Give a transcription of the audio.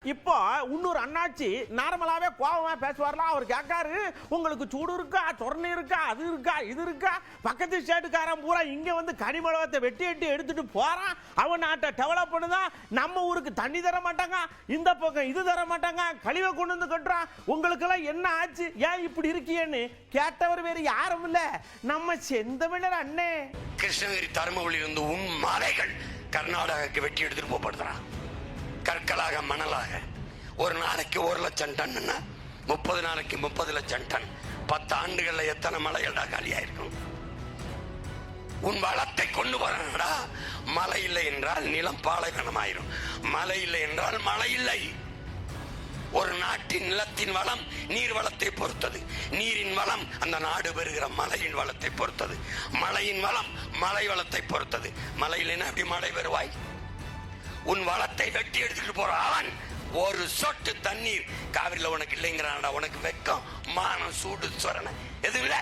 இப்போ இன்னொரு அண்ணாச்சி நார்மலாவே கோபமா பேசுவார்லாம். அவர் கேட்காரு, உங்களுக்கு சூடு இருக்கா, சொரணை இருக்கா, அது இருக்கா, இது இருக்கா. பக்கத்து ஸ்டேட்டுக்காரன் பூரா இங்க வந்து கனிமளவத்தை வெட்டி வெட்டி எடுத்துட்டு போறான். அவன் நாட்டை டெவலப் பண்ணுதான். நம்ம ஊருக்கு தண்ணி தர மாட்டாங்க, இந்த பக்கம் இது தர மாட்டாங்க, கழிவை கொண்டு வந்து கட்டுறான். உங்களுக்கு எல்லாம் என்ன ஆச்சு, ஏன் இப்படி இருக்கியன்னு கேட்டவர் வேறு யாரும் இல்ல, நம்ம செந்தமிழர் அண்ணே. கிருஷ்ணகிரி தருமபுரியில் இருந்து உன் மலைகள் கர்நாடகாவுக்கு வெட்டி எடுத்துட்டு போகப்படுறான். கற்களாக மணலாக ஒரு நாளைக்கு 1 லட்சம் டன், 30 நாளைக்கு 30 லட்சம் டன். 10 ஆண்டுகள்ல எத்தனை மலைகள்டா காலியாயிருக்கும்? உன் வளத்தை கொண்டு வரடா. மழை இல்லை என்றால் நிலம் பாலைவனமாயிரும், மழை இல்லை என்றால் மழை இல்லை. ஒரு நாட்டின் நிலத்தின் வளம் நீர் வளத்தை பொறுத்தது, நீரின் வளம் அந்த நாடு பெறுகிற மழையின் வளத்தை பொறுத்தது, மழையின் வளம் மழை வளத்தை பொறுத்தது. மழை இல்லைன்னா எப்படி மழை வருவாய்? உன் வளத்தை வெட்டி எடுத்துட்டு போற அவன் ஒரு சொட்டு தண்ணீர் காவிரியில உனக்கு இல்லைங்கிறான்டா. உனக்கு வெக்கம், மானம், சூடு, சொரணை எதுவும் இல்லை.